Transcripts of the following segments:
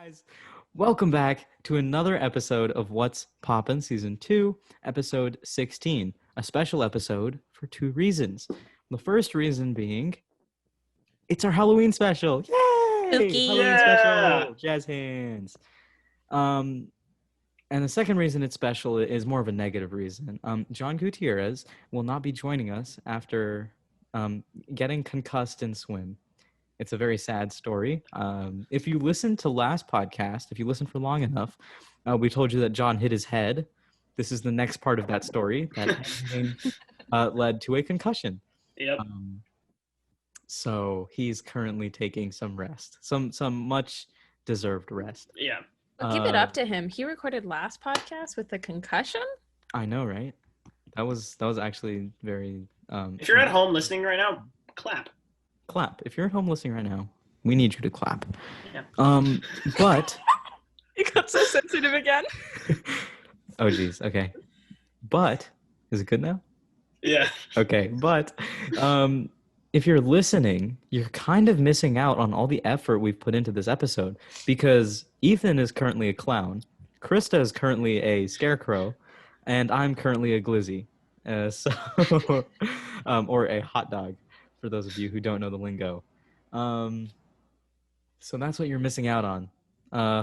guys, welcome back to another episode of What's Poppin' Season 2, Episode 16, a special episode for two reasons. The first reason being, it's our Halloween special. Yay! Spooky. Halloween special! Jazz hands! And the second reason it's special is more of a negative reason. John Gutierrez will not be joining us after getting concussed in swim. It's a very sad story. If you listen to last podcast, if you listen for long enough, we told you that John hit his head. This is the next part of that story that led to a concussion. Yep. So he's currently taking some rest, some much deserved rest. Yeah. Well, give it up to him. He recorded last podcast with a concussion. I know, right? That was actually very. If you're at home listening right now, clap. Clap. If you're at home listening right now, we need you to clap. Yeah. But You got so sensitive again. oh geez, okay. But is it good now? Yeah. Okay, but if you're listening, you're kind of missing out on all the effort we've put into this episode because Ethan is currently a clown, Krista is currently a scarecrow, and I'm currently a glizzy. Or a hot dog, for those of you who don't know the lingo. So that's what you're missing out on.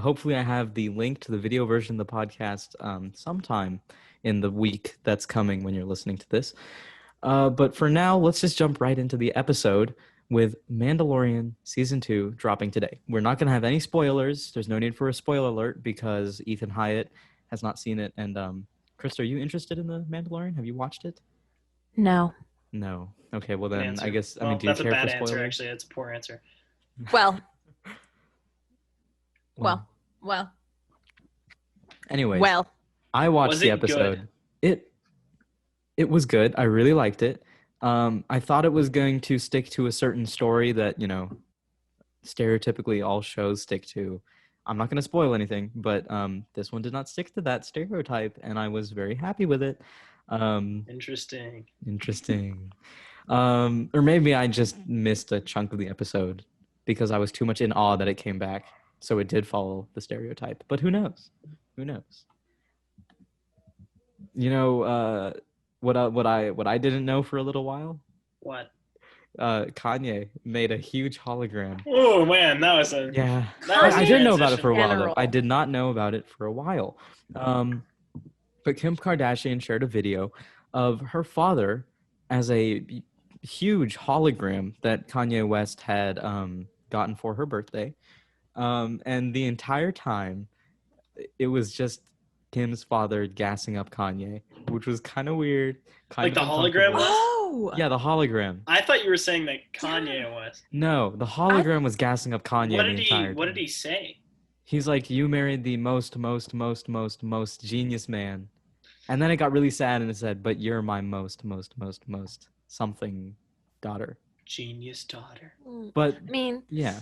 Hopefully I have the link to the video version of the podcast sometime in the week that's coming when you're listening to this. But for now, let's just jump right into the episode with Mandalorian Season 2 dropping today. We're not going to have any spoilers. There's no need for a spoiler alert because Ethan Hyatt has not seen it. And Krista, are you interested in The Mandalorian? Have you watched it? No. No. Okay, well then I guess, Well, do you that's care a bad for spoilers? answer, actually. That's a poor answer. Well. Anyways, Well. I watched Was the it episode. It was good. I really liked it. I thought it was going to stick to a certain story that, stereotypically all shows stick to. I'm not going to spoil anything, but this one did not stick to that stereotype, and I was very happy with it. Interesting. Or maybe I just missed a chunk of the episode because I was too much in awe that it came back. So it did follow the stereotype, but who knows? What I didn't know for a little while? What? Kanye made a huge hologram. Oh man, that was a Yeah. That was I a didn't know about it transition. for a while though. General. I did not know about it for a while. But Kim Kardashian shared a video of her father as a huge hologram that Kanye West had gotten for her birthday. And the entire time, it was just Kim's father gassing up Kanye, which was kind of weird. Like the hologram was? Oh. Yeah, the hologram. I thought you were saying that Kanye was. No, the hologram was gassing up Kanye What the did entire he what time. did he say? He's like, you married the most genius man. And then it got really sad and it said, but you're my most something daughter. Genius daughter. But I mean, yeah,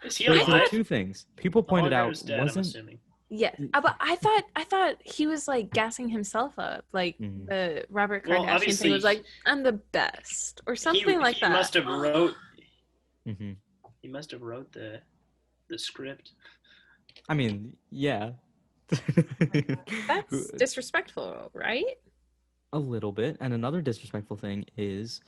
Is he there were alive? two things. People The pointed out hologram's dead, I'm wasn't assuming. yeah. But I thought he was like gassing himself up. Like Mhm. the Robert Well, Kardashian thing obviously, was like, I'm the best or something like he that. Must have wrote Mhm. he must have wrote the script. I mean, yeah. That's disrespectful, right? A little bit. And another disrespectful thing is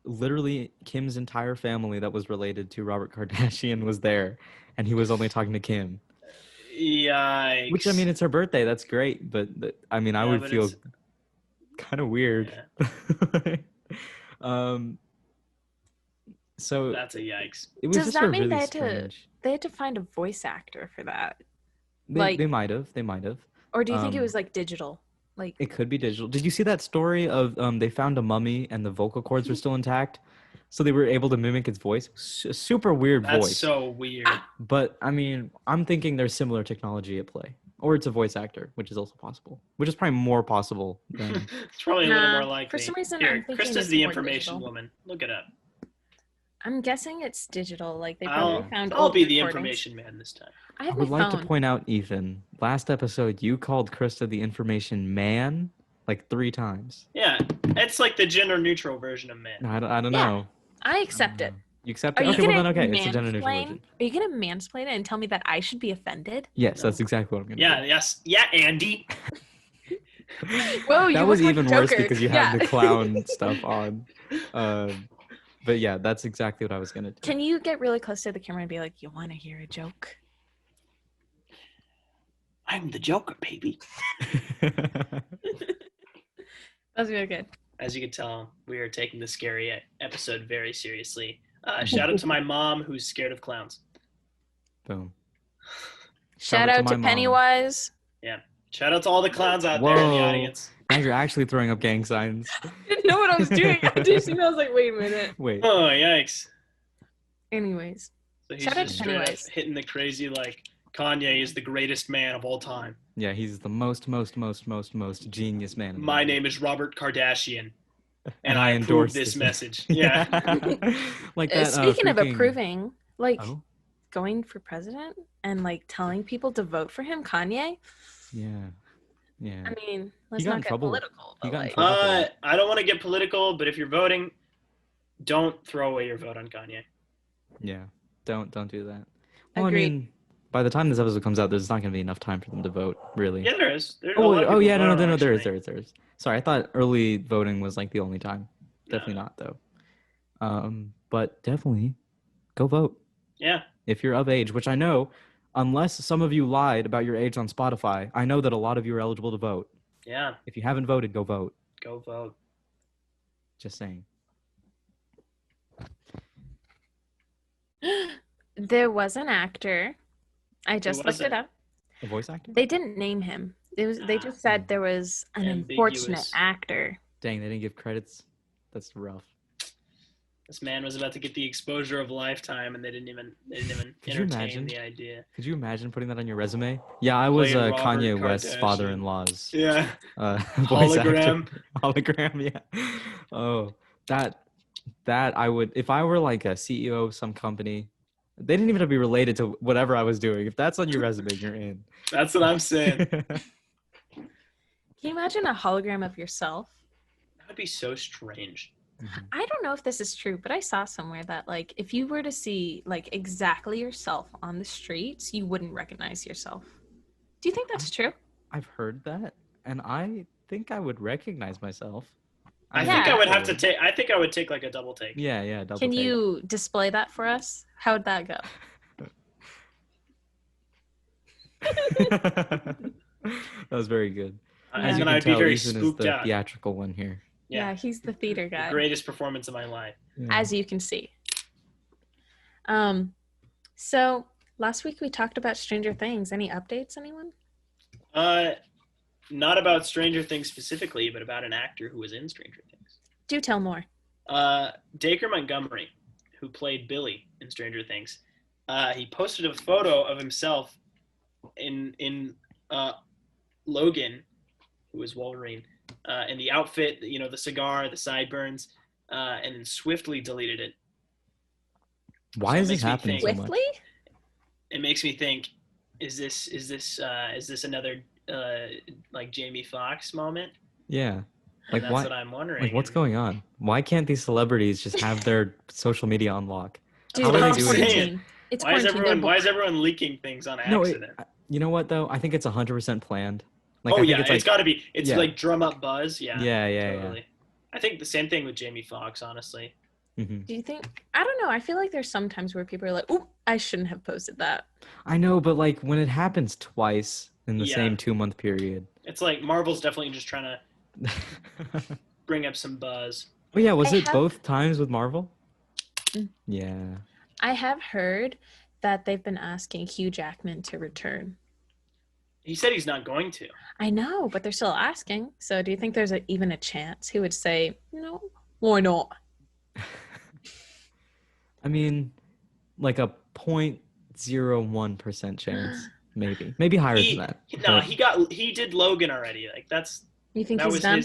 literally Kim's entire family that was related to Robert Kardashian was there, and he was only talking to Kim. Yikes. Which, I mean, it's her birthday. That's great. But, I mean, I Yeah, would but feel it's- kind of weird. Yeah, So that's a yikes. it was Does just that a mean really they strange. had to find a voice actor for that? They like- might have. They might have. Or do you think it Um, was like digital? Like It could be digital. Did you see that story of they found a mummy and the vocal cords were still intact? So they were able to mimic its voice. Super weird That's voice. so weird. But I mean, I'm thinking there's similar technology at play. Or it's a voice actor, which is also possible. Which is probably more possible than It's probably a little Nah, more likely. for some reason, Here, I'm thinking Krista's it's the more information digital. woman. Look it up. I'm guessing it's digital. Like they probably found I'll old be the recordings. information man this time. I I have would my like phone. to point out, Ethan, last episode you called Krista the information man like 3 times. Yeah, it's like the gender neutral version of man. I don't Yeah. know. I accept it. You accept Are it? you Okay, well gonna then okay, it's a gender neutral mansplain? version. Are you gonna mansplain it and tell me that I should be offended? Yes, No. that's exactly what I'm gonna Yeah, do. yes. Yeah, Andy. Whoa, That you was look like even a worse Joker. because you had the clown stuff on. But yeah, that's exactly what I was gonna do. Can you get really close to the camera and be like, "You want to hear a joke?" I'm the Joker, baby. That's really good. As you can tell, we are taking the scary episode very seriously. Shout out to my mom, who's scared of clowns. Boom. Shout out to out my to mom. Pennywise. Shout out to all the clowns out there in the Whoa. audience. Now you're actually throwing up gang signs. I didn't know what I was doing. I just I was like, wait a minute. Wait. Oh, yikes. Anyways, So he's Shout out just to straight up Pennywise. hitting the crazy, like, Kanye is the greatest man of all time. Yeah, he's the most genius man. in the My world. name is Robert Kardashian, and I I endorse approve this this message. Yeah. Like that. speaking of freaking- approving, like Oh, going for president and like telling people to vote for him, Kanye. yeah, yeah. I mean, let's got in not get trouble. political. He But got in like, trouble. I don't want to get political, but if you're voting, don't throw away your vote on Kanye. Yeah, don't do that. Well, Agreed. I mean, by the time this episode comes out, there's not going to be enough time for them to vote, really. Yeah, there is. There, a Oh, lot of people yeah, vote on no, it, there is. actually. Sorry, I thought early voting was like the only time. No. Definitely not, though. But definitely go vote Yeah. if you're of age, which I know, unless some of you lied about your age on Spotify, I know that a lot of you are eligible to vote. Yeah. If you haven't voted, go vote. Go vote. Just saying. there was an actor. I just was looked it it? up. A voice actor? They didn't name him. They just said there was an unfortunate Ambiguous. actor. Dang, they didn't give credits. That's rough. This man was about to get the exposure of lifetime, and they didn't even Could you entertain imagine? the idea. Could you imagine putting that on your resume? Yeah, I was Played Robert Kanye West's Kardashian. father-in-law's Yeah. voice actor. Hologram. Hologram, yeah. Oh, that I would, if I were like a CEO of some company, they didn't even have to be related to whatever I was doing. If that's on your resume, you're in. That's what I'm saying. Can you imagine a hologram of yourself? That would be so strange. I don't know if this is true, but I saw somewhere that like if you were to see like exactly yourself on the streets, you wouldn't recognize yourself. Do you think that's true? I've heard that, and I think I would recognize myself. I Yeah. think I would have to take. I think I would take like a double take. Yeah, double Can take. you display that for us? How'd that go? That was very good. And As you then can I'd be tell, very Ethan is spooked the out. theatrical one here. Yeah, he's the theater The guy, greatest performance of my life. Yeah. as you can see. So last week we talked about Stranger Things. Any updates, anyone? Not about Stranger Things specifically, but about an actor who was in Stranger Things. Do tell more. Dacre Montgomery, who played Billy in Stranger Things, he posted a photo of himself in Logan, who was Wolverine, in the outfit, the cigar, the sideburns, and then swiftly deleted it. Why So it is this makes me happening think- so much? Swiftly? It makes me think: is this another like Jamie Foxx moment? Yeah. And Like that's why? what I'm wondering. Like what's And going on? Why can't these celebrities just have their social media on lock? Dude, How are they it's doing it? quarantine. It's Why is quarantine. everyone? Why is everyone leaking things on No, accident? you know what though? I think it's 100% planned. Like, I Oh think yeah, it's it's like, got to be. It's yeah. like drum up buzz. Yeah. yeah. Totally. I think the same thing with Jamie Foxx, honestly. Mhm. Do you think? I don't know. I feel like there's some times where people are like, "Oop, I shouldn't have posted that." I know, but like when it happens twice in the Yeah. same 2-month period. It's like Marvel's definitely just trying to bring up some buzz. Oh yeah, was I it have- both times with Marvel? Mm. Yeah. I have heard that they've been asking Hugh Jackman to return. He said he's not going to. I know, but they're still asking. So, do you think there's even a chance he would say, "No, why not"? I mean, like a 0.01% chance, maybe higher He, than that. no, but- he did Logan already. Like You think that he's was done?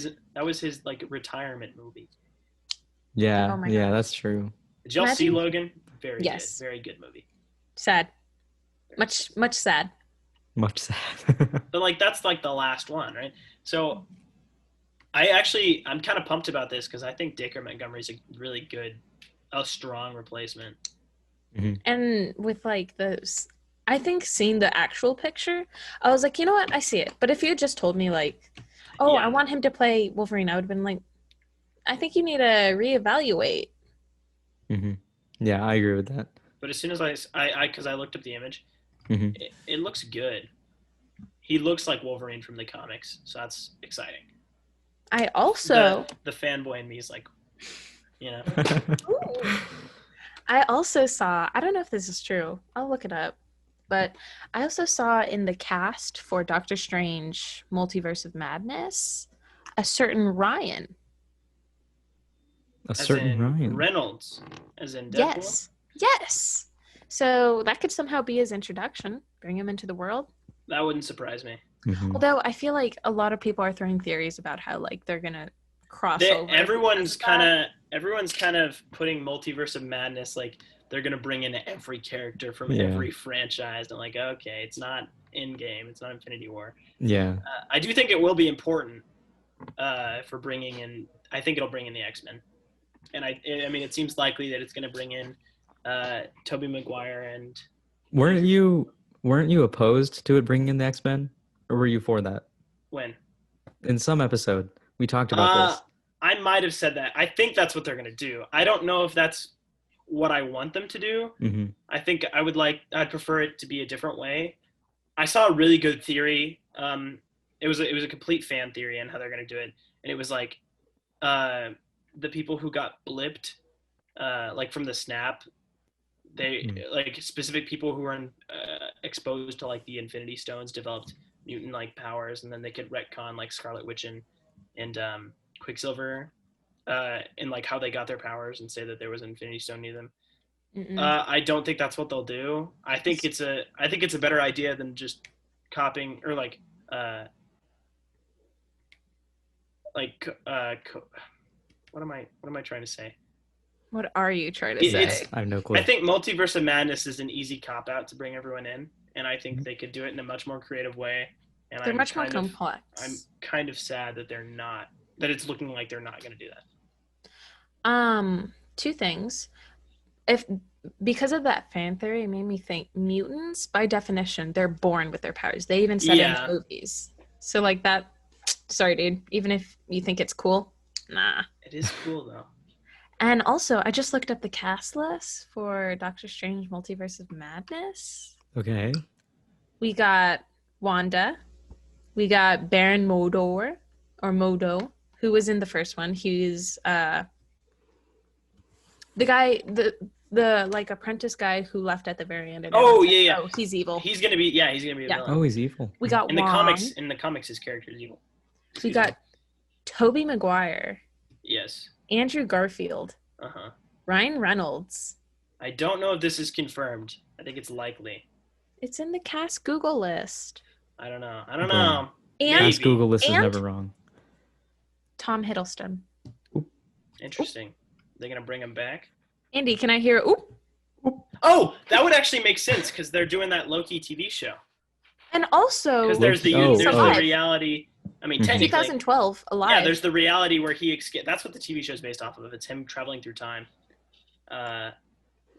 his like retirement movie. Yeah, Oh my yeah, God. that's true. Did y'all see Imagine- Logan? Very Yes. good. Very good movie. Sad. Much sad. Much sad. But like that's like the last one, right? So I'm kind of pumped about this because I think Dacre Montgomery's a really good a strong replacement. And with like those, I think seeing the actual picture, I was like, you know what, I see it. But if you had just told me like, oh, Yeah. I want him to play Wolverine, I would have been like, I think you need to reevaluate. Yeah, I agree with that. But as soon as because I looked up the image, Mhm. it looks good. He looks like Wolverine from the comics, so that's exciting. I also The fanboy in me is like, you know. I also saw, I don't know if this is true, I'll look it up, but I also saw in the cast for Doctor Strange Multiverse of Madness a certain Ryan. A As certain in Ryan. Reynolds, as in Deadpool. Yes. So that could somehow be his introduction, bring him into the world. That wouldn't surprise me. Although I feel like a lot of people are throwing theories about how like they're gonna cross over. Everyone's kind of putting Multiverse of Madness like they're gonna bring in every character from every franchise, and like, okay, it's not Endgame, it's not Infinity War. Yeah. I do think it will be important for bringing in. I think it'll bring in the X-Men, and I mean, it seems likely that it's gonna bring in Tobey Maguire and. Weren't you opposed to it bringing in the X-Men, or were you for that? When? In some episode, we talked about this. I might have said that. I think that's what they're gonna do. I don't know if that's what I want them to do. I think I'd prefer it to be a different way. I saw a really good theory. It was a complete fan theory on how they're gonna do it, and it was like the people who got blipped, like from the snap, they like specific people who were exposed to like the Infinity Stones developed mutant like powers, and then they could retcon like Scarlet Witch and Quicksilver, and like how they got their powers and say that there was an Infinity Stone near them. I don't think that's what they'll do. I think it's a better idea than just copying or what am I trying to say? What are you trying to say? I have no clue. I think Multiverse of Madness is an easy cop out to bring everyone in, and I think they could do it in a much more creative way. And they're much more complex. I'm kind of sad that they're not. That it's looking like they're not going to do that. Two things. Because of that fan theory, it made me think mutants, by definition, they're born with their powers. They even said it in the movies. So like that. Sorry, dude. Even if you think it's cool, nah. It is cool though. And also, I just looked up the cast list for Doctor Strange Multiverse of Madness. Okay. We got Wanda. We got Baron Modo, who was in the first one. He's the guy, the like apprentice guy who left at the very end. Oh yeah. Oh, he's evil. He's gonna be a villain. Oh, he's evil. We got in the comics, his character is evil. We got Tobey Maguire. Yes. Andrew Garfield. Ryan Reynolds. I don't know if this is confirmed. I think it's likely. It's in the cast Google list. I don't know. And cast Google list is never wrong. Tom Hiddleston. Interesting. They're gonna bring him back. Andy, can I hear? Oop. Oh, that would actually make sense because they're doing that Loki TV show. And also, because there's the reality. I mean, technically, 2012, Alive. Yeah, there's the reality where he escaped. That's what the TV show is based off of. It's him traveling through time,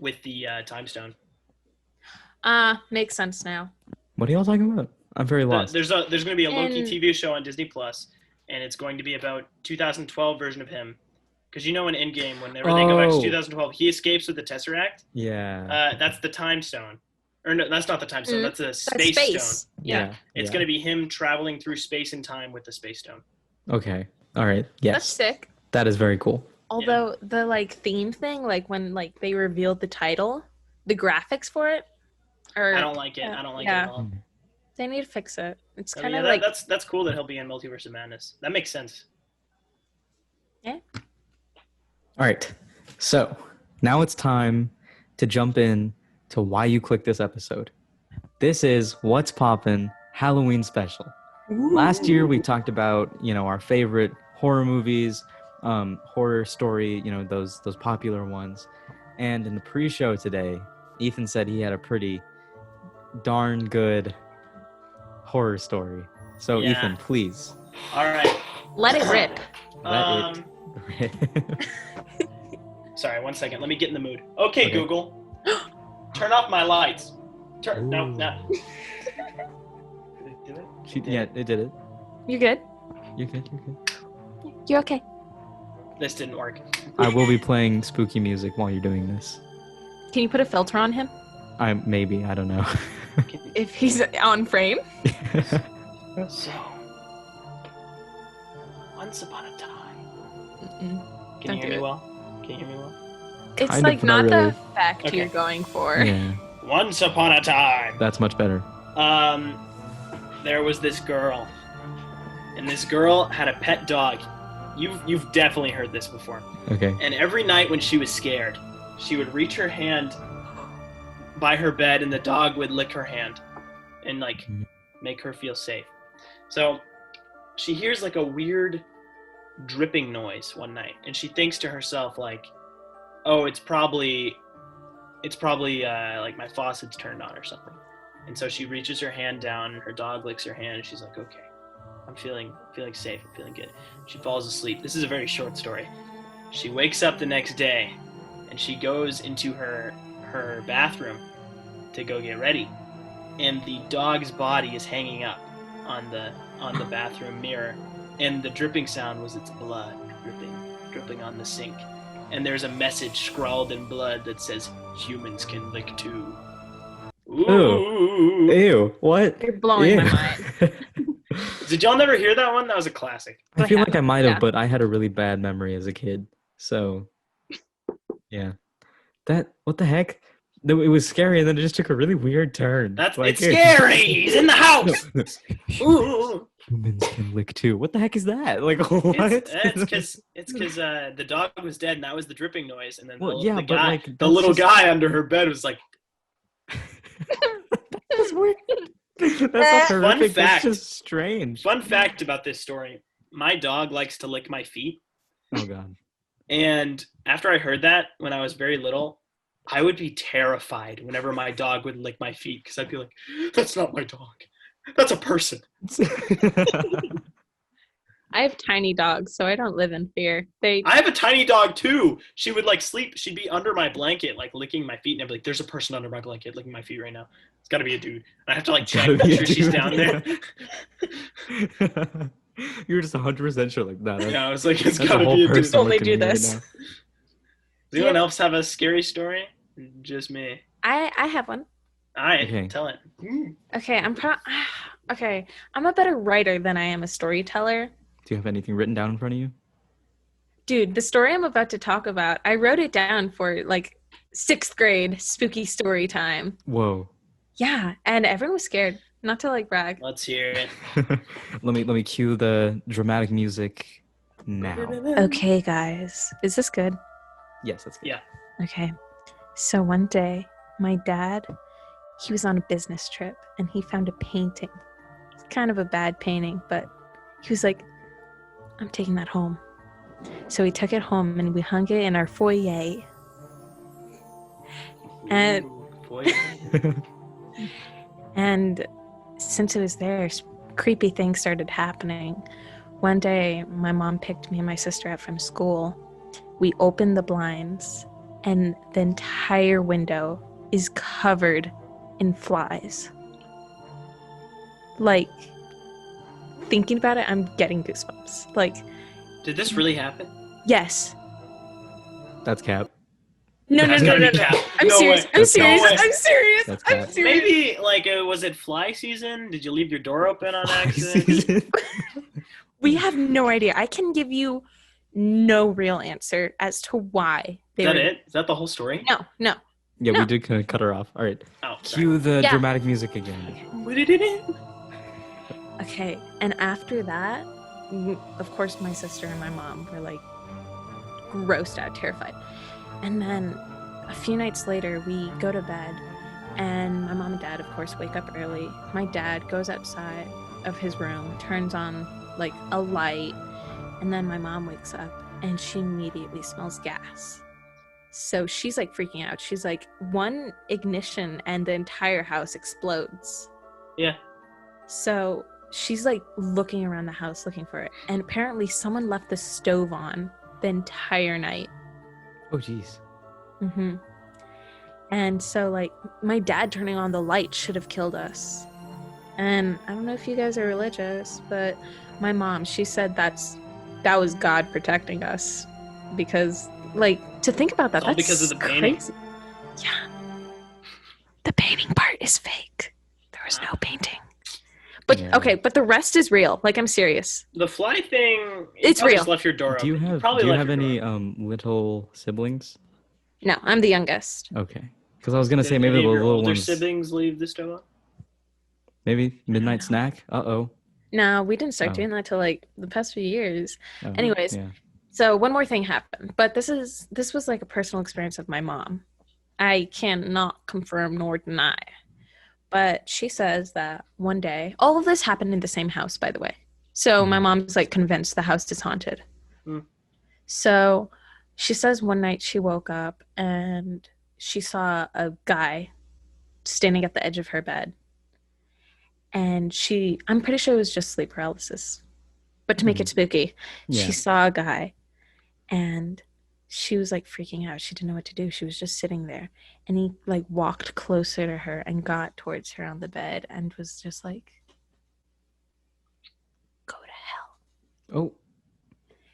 with the time stone. Makes sense now. What are y'all talking about? I'm very lost. There's going to be a Loki TV show on Disney Plus, and it's going to be about 2012 version of him. Because you know in Endgame, whenever they go back to 2012, he escapes with the Tesseract. Yeah. That's the time stone. Or no, that's not the time stone. That's a space stone. Yeah. It's going to be him traveling through space and time with the space stone. Okay. All right. Yes. That's sick. That is very cool. Although the like theme thing, like when like they revealed the title, the graphics for it, I don't like it. I don't like it at all. They need to fix it. It's kind of like that's cool that he'll be in Multiverse of Madness. That makes sense. Yeah. All right. So now it's time to jump in to why you clicked this episode. This is What's Poppin' Halloween special. Ooh. Last year we talked about, our favorite horror movies, horror story, those popular ones. And in the pre-show today, Ethan said he had a pretty darn good horror story. So Ethan, please. All right. Let it rip. Let it rip. Sorry, 1 second. Let me get in the mood. Okay. Okay. Google, turn off my lights. No. Ooh. Did it do it? Yeah, it did it. You good? You're good. You're good. You okay? This didn't work. I will be playing spooky music while you're doing this. Can you put a filter on him I don't know. if he's on frame? So, once upon a time. Mm-mm. Can Don't you do hear me it. well? Can you hear me well? It's Kind like of, but not not the really. effect Okay. you're going for. Yeah, Once upon a time. that's much better. There was this girl, and this girl had a pet dog. You've definitely heard this before. Okay. And every night when she was scared, she would reach her hand by her bed, and the dog would lick her hand, and like make her feel safe. So she hears like a weird dripping noise one night, and she thinks to herself like, "Oh, it's probably like my faucet's turned on or something." And so she reaches her hand down, and her dog licks her hand, and she's like, "Okay, I'm feeling safe. I'm feeling good." She falls asleep. This is a very short story. She wakes up the next day, and she goes into her bathroom to go get ready, and the dog's body is hanging up on the bathroom mirror, and the dripping sound was its blood dripping on the sink. And there's a message scrawled in blood that says, "Humans can lick too." Ooh. Ew. What? You're blowing my Ew. mind. Did y'all never hear that one? That was a classic. I feel like I might have, Yeah. but I had a really bad memory as a kid. So, yeah. What the heck? It was scary, and then it just took a really weird turn. It's scary. He's in the house. Ooh. Humans can lick too. What the heck is that? Like, what? It's because the dog was dead, and that was the dripping noise, and then the little guy under her bed was like. That's weird. That's not horrific. Fun fact. That's just strange. Fun fact about this story: my dog likes to lick my feet, Oh god. and after I heard that when I was very little, I would be terrified whenever my dog would lick my feet because I'd be like, "That's not my dog. That's a person." I have tiny dogs, so I don't live in fear. I have a tiny dog too. She would like sleep. She'd be under my blanket, like licking my feet, and I'd be like, "There's a person under my blanket licking my feet right now. It's got to be a dude." And I have to like check, make sure she's down there. You were just 100% sure, like that. Yeah, I was like, "It's That's got a to whole be a dude." person Only looking do at me right this. now. Does anyone else have a scary story? Just me. I have one. All right, Okay. tell it. Okay, I'm a better writer than I am a storyteller. Do you have anything written down in front of you? Dude, the story I'm about to talk about, I wrote it down for like 6th grade spooky story time. Whoa. Yeah, and everyone was scared. Not to like brag. Let's hear it. let me cue the dramatic music now. Okay, guys. Is this good? Yes, that's good. Yeah. Okay. So one day, my dad, he was on a business trip and he found a painting. It's kind of a bad painting, but he was like, "I'm taking that home." So we took it home and we hung it in our foyer. And and since it was there, creepy things started happening. One day, my mom picked me and my sister up from school. We opened the blinds, and the entire window is covered in flies. Like, thinking about it, I'm getting goosebumps. Like, Did this really happen? yes. That's cap. No. That's gotta be cap. I'm No serious. way. I'm That's serious. no way. I'm serious. That's I'm cap. serious. Maybe like was it fly season? Did you leave your door open on accident? We have no idea. I can give you no real answer as to why they Is that were. it? Is that the whole story? No. Yeah, No. we did kind of cut her off. All right. Oh, sorry. Cue the Yeah. dramatic music again. Okay, and after that, of course, my sister and my mom were like grossed out, terrified. And then a few nights later, we go to bed, and my mom and dad, of course, wake up early. My dad goes outside of his room, turns on like a light, and then my mom wakes up and she immediately smells gas. So she's like freaking out. She's like, one ignition and the entire house explodes. Yeah. So she's like looking around the house looking for it. And apparently someone left the stove on the entire night. Oh, jeez. Mm-hmm. And so, like, my dad turning on the light should have killed us. And I don't know if you guys are religious, but my mom, she said that was God protecting us. Because, like, to think about that, It's all that's because of the painting. crazy. Yeah. The painting part is fake. There was no painting. But Yeah. okay, but the rest is real. Like, I'm serious. The fly thing, It's you probably real. just left your door Do you open. have probably do you left have your door any open. little siblings? No, I'm the youngest. Okay. Because I was gonna say Did maybe any the of your little older ones. siblings leave the stove on? Maybe midnight know. snack. Uh-oh. No, we didn't start Oh. doing that till like the past few years. Oh. Anyways, Yeah. so one more thing happened, but this was like a personal experience of my mom. I cannot confirm nor deny, but she says that one day, all of this happened in the same house, by the way. So my mom's like convinced the house is haunted. Hmm. So she says one night she woke up and she saw a guy standing at the edge of her bed. And I'm pretty sure it was just sleep paralysis. But to make it spooky, Yeah. she saw a guy and she was like freaking out. She didn't know what to do. She was just sitting there. And he like walked closer to her and got towards her on the bed and was just like, go to hell. Oh.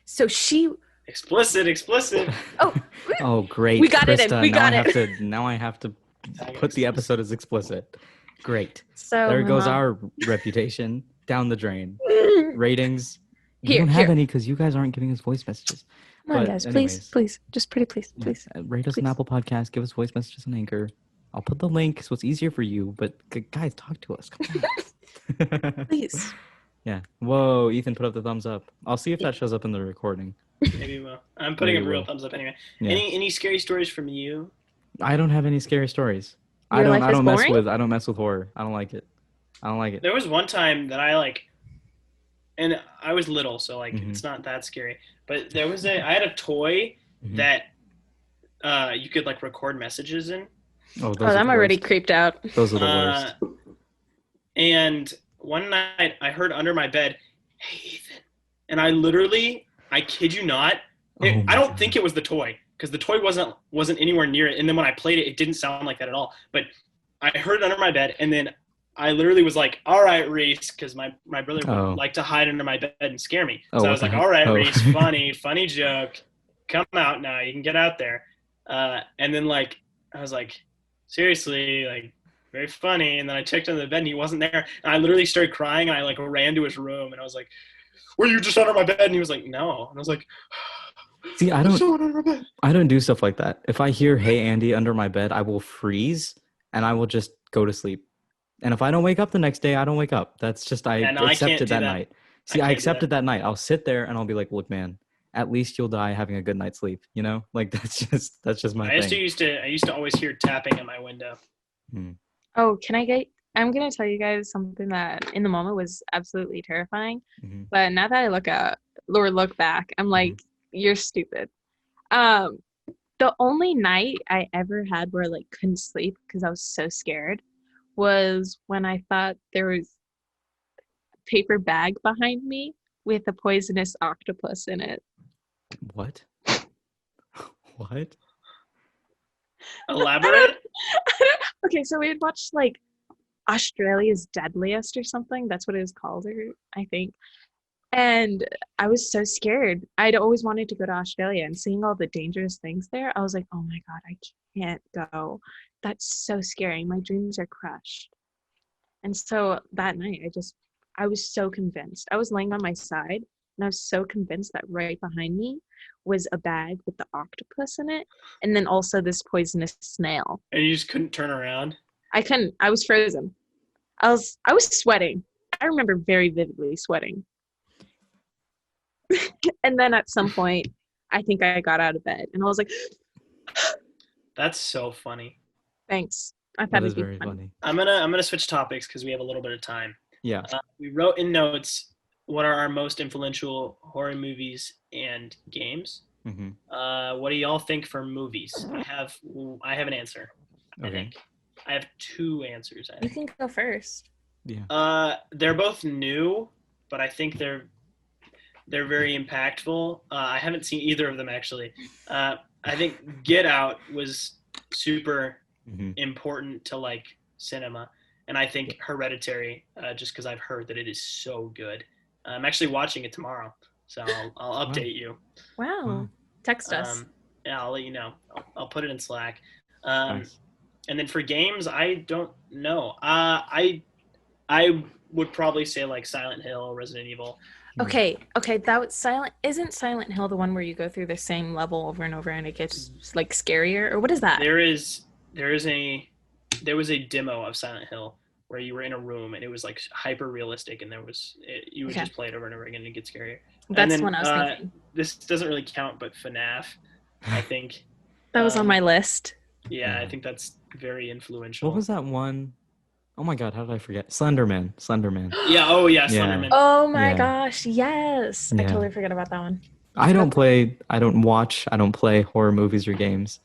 So she Explicit. Oh, Oh, great. we got it in. Krista, We now got I have it. to now I have to put the episode as explicit. Great. So There my goes mom- our reputation down the drain. Ratings. We Here, don't have here. any because you guys aren't giving us voice messages. Come on, But guys, anyways, please, just pretty please, yeah, please. rate us on please. Apple Podcast. Give us voice messages on Anchor. I'll put the link so it's easier for you. But guys, talk to us. Come on. Please. Yeah. Whoa, Ethan put up the thumbs up. I'll see if that shows up in the recording. Maybe we will. I'm putting Maybe a real will. thumbs up anyway. Yeah. Any scary stories from you? I don't have any scary stories. Your life I is don't boring? mess with horror. I don't like it. There was one time that I like, and I was little, so like Mhm. it's not that scary. But I had a toy Mhm. that you could like record messages in. Oh, Oh, I'm already creeped out. Those are the worst. And one night I heard under my bed, "Hey Ethan," and I kid you not, Oh my I don't God. think it was the toy because the toy wasn't anywhere near it. And then when I played it, it didn't sound like that at all. But I heard it under my bed, and then I literally was like, "All right, Reese," because my brother would like to hide under my bed and scare me. Oh, So I what was the like, heck? "All right, Oh. Reese, funny joke. Come out now. You can get out there." And then like I was like, seriously, like very funny. And then I checked under the bed and he wasn't there. And I literally started crying and I like ran to his room and I was like, "Were you just under my bed?" And he was like, "No." And I was like, See, I "There's someone under my bed." don't do stuff like that. If I hear "Hey Andy" under my bed, I will freeze and I will just go to sleep. And if I don't wake up the next day, I don't wake up. That's just I Yeah, no, I can't accepted do that that. night. See, I can't do accepted that. that night. I'll sit there and I'll be like, "Look, man, at least you'll die having a good night's sleep." You know, like that's just my I thing. used to always hear tapping at my window. Oh, I'm going to tell you guys something that in the moment was absolutely terrifying. Mhm. But now that I look back, I'm like, you're stupid. The only night I ever had where I like couldn't sleep because I was so scared was when I thought there was a paper bag behind me with a poisonous octopus in it. What? What? Elaborate? Okay, so we had watched like Australia's Deadliest or something. That's what it was called, I think. And I was so scared. I'd always wanted to go to Australia and seeing all the dangerous things there, I was like, oh my God, I can't go. That's so scary. My dreams are crushed. And so that night, I was so convinced. I was laying on my side and I was so convinced that right behind me was a bag with the octopus in it. And then also this poisonous snail. And you just couldn't turn around? I couldn't. I was frozen. I was sweating. I remember very vividly sweating. And then at some point, I think I got out of bed and I was like, That's so funny. thanks. I thought That it'd is be very fun. funny. I'm gonna switch topics because we have a little bit of time. Yeah. We wrote in notes what are our most influential horror movies and games. Mm-hmm. What do y'all think for movies? I have an answer. I Okay. think I have two answers. I You think. can go first. Yeah. They're both new, but I think they're very impactful. I haven't seen either of them actually. I think Get Out was super Mm-hmm. important to like cinema, and I think Hereditary, just because I've heard that it is so good. I'm actually watching it tomorrow, so I'll update you. Wow. Text us. Yeah, I'll let you know. I'll put it in Slack. Um, Nice. And then for games, I don't know. I would probably say like Silent Hill, Resident Evil. Okay, that was Isn't Silent Hill the one where you go through the same level over and over and it gets like scarier? Or what is that? There was a demo of Silent Hill where you were in a room and it was like hyper realistic, and you would Okay. just play it over and over again and it gets scarier. That's and then, the one I was thinking. This doesn't really count, but FNAF, I think. That was on my list. Yeah, Yeah. I think that's very influential. What was that one? Oh my god, how did I forget? Slenderman. Yeah. Oh yeah, Yeah. Slenderman. Oh my Yeah. gosh, yes. I Yeah. totally forgot about that one. I don't play horror movies or games.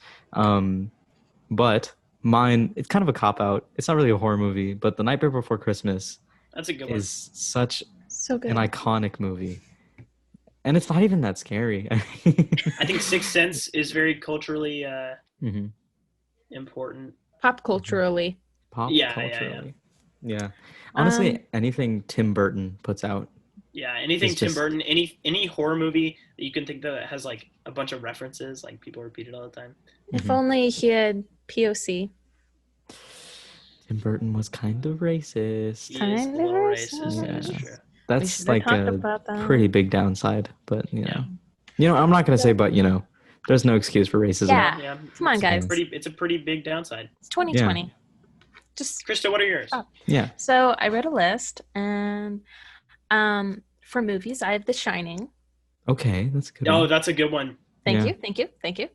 But mine, it's kind of a cop-out. It's not really a horror movie, but The Nightmare Before Christmas That's a good one. is such So good. an iconic movie. And it's not even that scary. I think Sixth Sense is very culturally Mhm. important. Pop culturally. Pop Yeah. culturally. Yeah. Honestly, anything Tim Burton puts out. Yeah, anything It's Tim just- Burton, any horror movie that you can think that has like a bunch of references, like people repeat it all the time. If Mhm. only he had POC. Tim Burton was kind of racist. He is a Kind of little racist. racist. That's Yeah. true. That's should like have talked a about that. pretty big downside, but Yeah. I'm not gonna say, but there's no excuse for racism. Yeah. Yeah. Come on, guys. It's a pretty big downside. It's 2020. Just Krista, what are yours? Oh. Yeah. So I wrote a list, and for movies, I have The Shining. Okay, that's a good. Oh, one. that's a good one. Thank Yeah. you.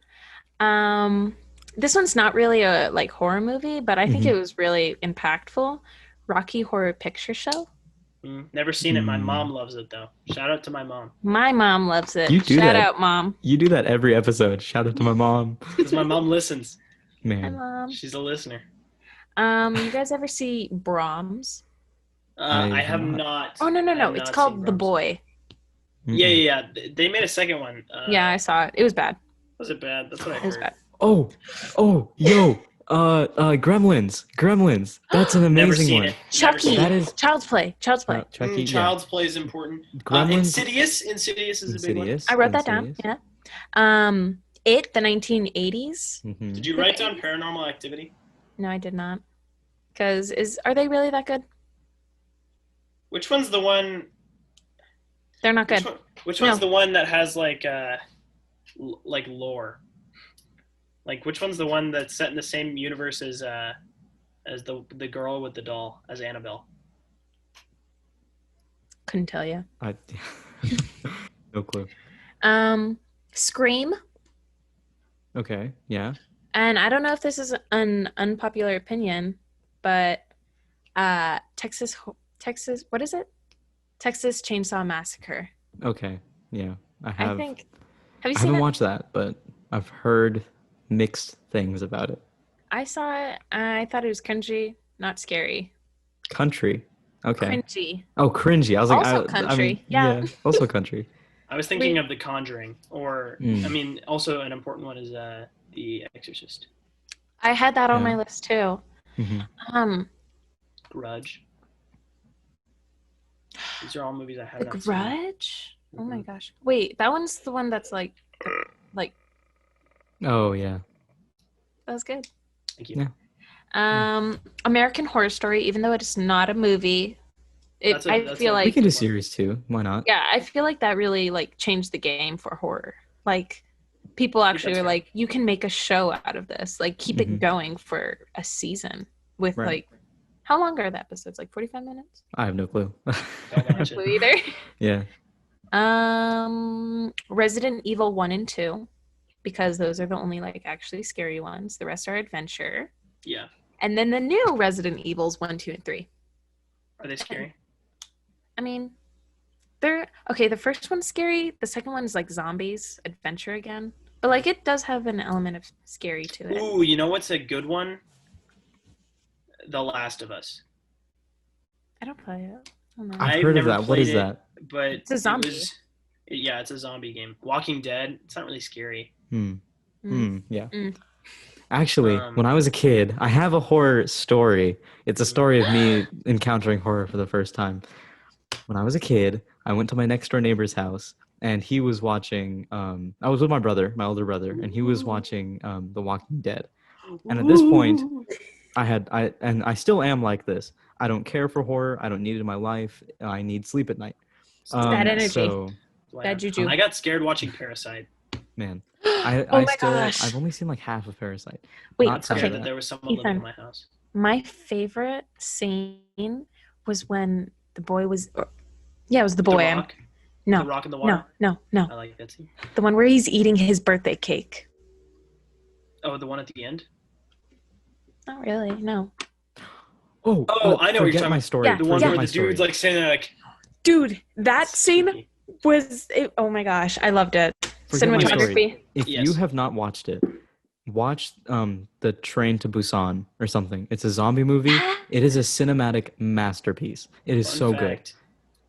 This one's not really a like horror movie, but I think Mhm. it was really impactful. Rocky Horror Picture Show. Never seen it. My Mm. mom loves it though. Shout out to my mom. My mom loves it. You do Shout that. out, Mom. You do that every episode. Shout out to my mom. Because my mom listens. Hi, Man, Mom. She's a listener. You guys ever see Brahms? I have not. not. Oh, no. I have It's not called seen The Brahms. Boy. Yeah. They made a second one. Yeah, I saw it. It was bad. Was it bad? That's what I It was heard. bad. Oh, yo, Gremlins. That's an Never amazing seen one. it. Never Chucky. seen That it. is Child's Play. Chucky. Yeah. Child's Play is important. Gremlins. Insidious is a big one. Insidious. I wrote that down. Insidious. Yeah. It, the 1980s. Mhm. Did you write down Paranormal Activity? No, I did not. Because are they really that good? Which one's the one? They're not good. Which one's No. the one that has like lore? Like which one's the one that's set in the same universe as the girl with the doll, as Annabelle? Couldn't tell you. No clue. Scream. Okay. Yeah. And I don't know if this is an unpopular opinion, but Texas, what is it? Texas Chainsaw Massacre. Okay. Yeah. Have Have you I seen haven't it? watched that, but I've heard mixed things about it. I saw it. I thought it was cringy, not scary. Country. Okay. Cringy. Oh, cringy. I was like, Also country, yeah. Also country. I was thinking of The Conjuring, or Mm. I mean, also an important one is The Exorcist. I had that on Yeah. my list too. hmm Grudge. These are all movies I have The not seen. Grudge. Oh my Mhm. gosh. Wait, that one's the one that's like Oh yeah. that was good. Thank you. Yeah. American Horror Story, even though it's not a movie, That's I a- feel We like can do series too. Why not? yeah, I feel like that really like changed the game for horror. Like people actually that's were fair. like, you can make a show out of this. Like keep Mhm. it going for a season with Right. like how long are the episodes? Like 45 minutes? I have no clue. Don't watch Blue it. either. Yeah. Resident Evil 1 and 2, because those are the only like actually scary ones. The rest are adventure. Yeah. And then the new Resident Evils 1, 2, and 3. Are they scary? I mean, they're okay. The first one's scary. The second one is like zombies, adventure again. But like it does have an element of scary to it. Ooh, you know what's a good one? The Last of Us. I don't play it. I don't know. I've I've heard of never that. What played is it. that? But It's a zombie. yeah, it's a zombie game. Walking Dead. It's not really scary. Hmm. Yeah. Mm. Actually, when I was a kid, I have a horror story. It's a story of me encountering horror for the first time. When I was a kid, I went to my next door neighbor's house, and he was watching. I was with my brother, my older brother, and he was watching The Walking Dead. And at this point, I still am like this. I don't care for horror. I don't need it in my life. I need sleep at night. Bad energy. So, Bad juju. I got scared watching Parasite. man, Oh my gosh. I've only seen like half of Parasite. Wait, Not Scared okay. that there was someone living in Ethan. my house. My favorite scene was when the boy was. Yeah, it was the boy. The Rock. No. The Rock in the water. No. I like that scene. The one where he's eating his birthday cake. Oh, the one at the end. Not really. No. Oh, I know what you're forget talking my about. story. Yeah, The one Forget where my the dude's story. like saying like. Dude, that scene Spooky. was. Oh my gosh, I loved it. Forget my Cinematography. story. If Yes. you have not watched it, watch the Train to Busan or something. It's a zombie movie. It is a cinematic masterpiece. It is Fun so good. fact,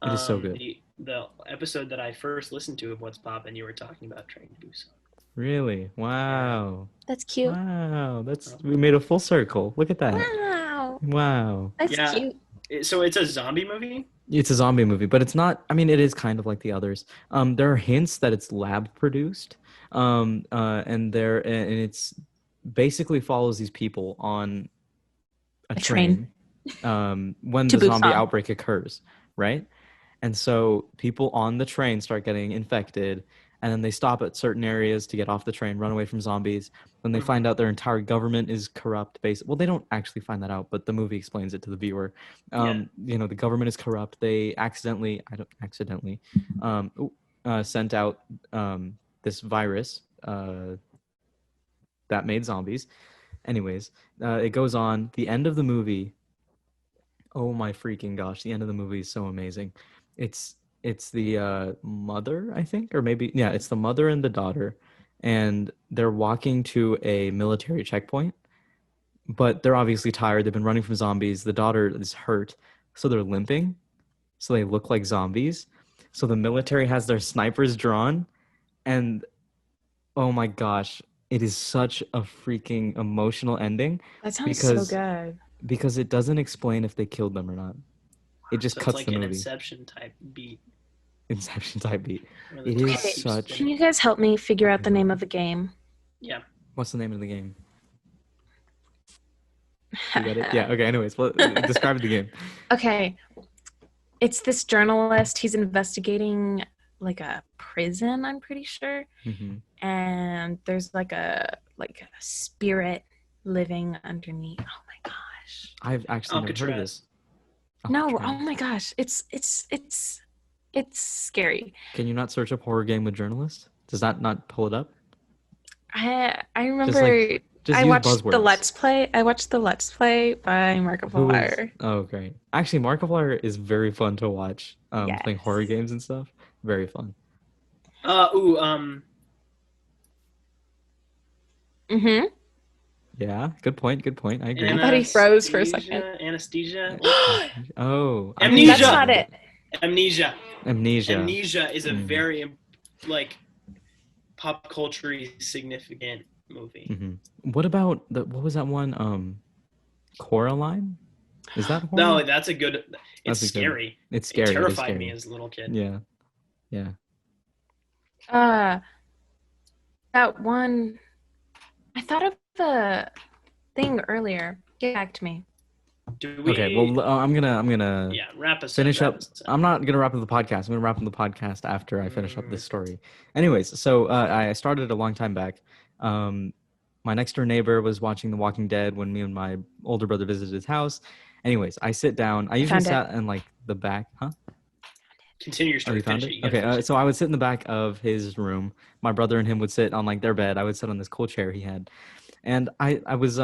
It is so good. The episode that I first listened to of What's Poppin', you were talking about Train to Busan. Really? Wow. That's cute. Wow. We made a full circle. Look at that. Wow. Wow. That's Yeah. cute. So it's a zombie movie? It's a zombie movie, but it's not. I mean, it is kind of like the others. There are hints that it's lab produced, and it's basically follows these people on a train. when To the zombie Busan. outbreak occurs, right? And so people on the train start getting infected, and then they stop at certain areas to get off the train, run away from zombies. Then they find out their entire government is corrupt. Well, they don't actually find that out, but the movie explains it to the viewer. You know, the government is corrupt. They sent out this virus that made zombies. Anyways, it goes on. The end of the movie. Oh my freaking gosh! The end of the movie is so amazing. It's the mother, I think, or maybe it's the mother and the daughter, and they're walking to a military checkpoint, but they're obviously tired. They've been running from zombies. The daughter is hurt, so they're limping, so they look like zombies. So the military has their snipers drawn, and oh my gosh, it is such a freaking emotional ending. That sounds so good. Because it doesn't explain if they killed them or not. It just So cuts it's like the an movie. Inception type beat. Inception type beat. where the It time is keeps such. Can spinning. you guys help me figure out the name of the game? Yeah. What's the name of the game? You got it? Yeah. Okay. Anyways, describe the game. Okay. It's this journalist. He's investigating like a prison, I'm pretty sure. Mm-hmm. And there's like a spirit living underneath. Oh my gosh. I've actually never heard of this. No, Alcatraz. oh my gosh. It's scary. Can you not search up horror game with journalist? Does that not pull it up? I remember Just I use watched buzzwords. the Let's Play. I watched the Let's Play by Markiplier. Oh, great. Actually, Markiplier is very fun to watch. Yes. Playing horror games and stuff. Very fun. Mm-hmm. Yeah. Good point. I agree. I thought he froze for a second. Anesthesia. Oh. Amnesia. That's not it. Amnesia. Amnesia. Amnesia is a very like pop culture significant movie. Mm-hmm. What about what was that one? Coraline? Is that horror? No, that's a good. It's That's a good- scary. It's scary. It is terrified scary. me as a little kid. Yeah. Yeah. That one. I thought of the thing earlier. Get back to me. Do we? Okay. Well, I'm gonna wrap us finish wrap up. us I'm not gonna wrap up the podcast. I'm gonna wrap up the podcast after I finish up this story. Anyways, so I started a long time back. My next door neighbor was watching The Walking Dead when me and my older brother visited his house. Anyways, I sit down. I usually sat in like the back. Huh? Continue your Oh, story. you found Finish it? Okay, so I would sit in the back of his room. My brother and him would sit on like their bed. I would sit on this cool chair he had, and I was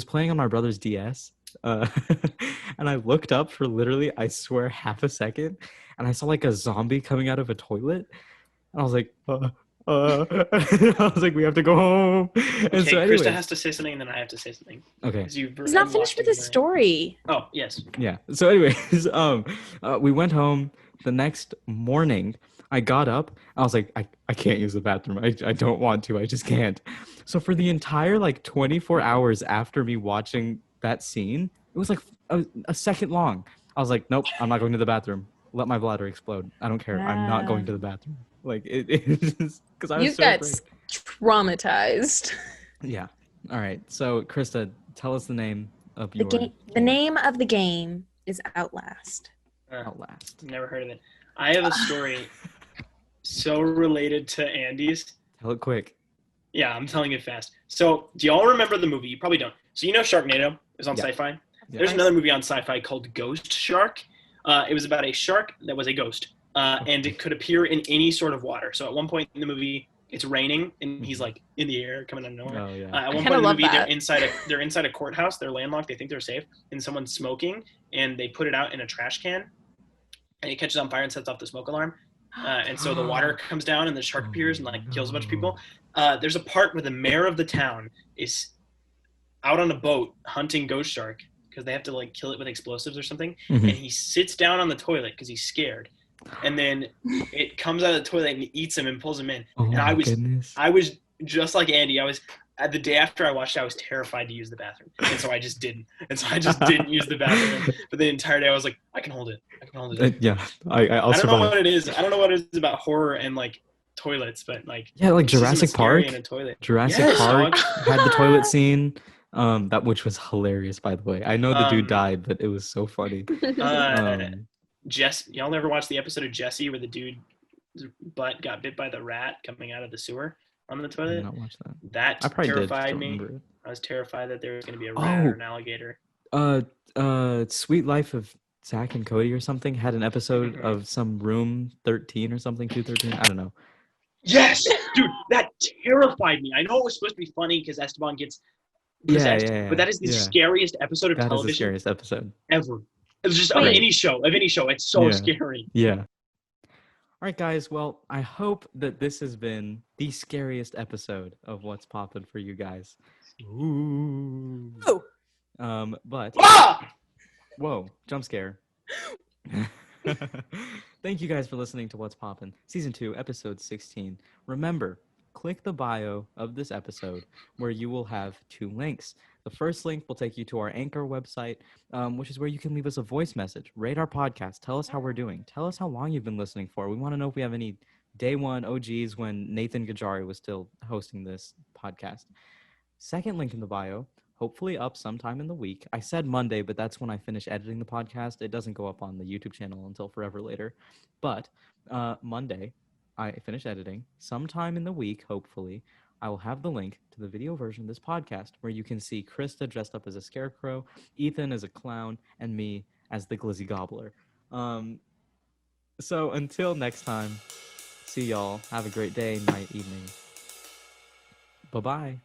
playing on my brother's DS, and I looked up for literally, I swear, half a second, and I saw like a zombie coming out of a toilet, and I was like, I was like, we have to go home. And Okay, so anyways, Krista has to say something, and then I have to say something. okay. He's not finished with his story. Oh, yes. Yeah. So anyways, we went home the next morning. I got up. I was like, I can't use the bathroom. I don't want to. I just can't. So for the entire like 24 hours after me watching that scene, it was like a second long. I was like, nope, I'm not going to the bathroom. Let my bladder explode. I don't care. I'm not going to the bathroom. Like it just because I was You so got afraid. traumatized. Yeah. All right. So Krista, tell us the name of The your game. The name of the game is Outlast. Outlast. Never heard of it. I have a story so related to Andy's. Tell it quick. Yeah, I'm telling it fast. So, do y'all remember the movie? You probably don't. So, you know Sharknado? It was on Yeah. Sci-Fi. Yeah. There's another movie on Sci-Fi called Ghost Shark. It was about a shark that was a ghost, and it could appear in any sort of water. So, at one point in the movie, it's raining, and he's like in the air, coming out of nowhere. Oh yeah. At one kinda point in the love movie, that. they're inside a courthouse. They're landlocked. They think they're safe, and someone's smoking, and they put it out in a trash can, and it catches on fire and sets off the smoke alarm. And so the water comes down and the shark appears and like kills a bunch of people. There's a part where the mayor of the town is out on a boat hunting ghost shark because they have to like kill it with explosives or something. Mhm. And he sits down on the toilet because he's scared. And then it comes out of the toilet and eats him and pulls him in. Oh And my goodness. I was just like Andy. I was the day after I watched it, I was terrified to use the bathroom, and so I just didn't. And so I just didn't use the bathroom. But the entire day, I was like, I can hold it. I can hold it. Yeah, I'll I don't survive. know what it is. I don't know what it is about horror and like toilets, but like Yeah, like it's just Jurassic scary Park. in a toilet. Jurassic Yes, Park dog. had the toilet scene. That which was hilarious, by the way. I know the dude died, but it was so funny. Y'all never watched the episode of Jesse where the dude's butt got bit by the rat coming out of the sewer on the I did toilet? not watch that. That I probably did. Just terrified don't me. remember it. I was terrified that there was going to be a rat or an alligator. Sweet Life of Zach and Cody or something had an episode of some room 13 or something, 213. I don't know. Yes, dude, that terrified me. I know it was supposed to be funny because Esteban gets possessed, but that is the scariest episode of television. That is the scariest episode ever. It was just of any show. It's so scary. Yeah. All right, guys. Well, I hope that this has been the scariest episode of What's Poppin' for you guys. Ooh. But whoa, jump scare. Thank you guys for listening to What's Poppin', Season 2, Episode 16. Remember, click the bio of this episode where you will have 2 links. The first link will take you to our Anchor website, which is where you can leave us a voice message, rate our podcast, tell us how we're doing, tell us how long you've been listening for. We want to know if we have any day one OGs when Nathan Gajari was still hosting this podcast. Second link in the bio, hopefully up sometime in the week. I said Monday, but that's when I finish editing the podcast. It doesn't go up on the YouTube channel until forever later. But Monday, I finish editing. Sometime in the week, hopefully, I will have the link to the video version of this podcast where you can see Krista dressed up as a scarecrow, Ethan as a clown, and me as the Glizzy Gobbler. So until next time, see y'all. Have a great day, night, evening. Bye-bye.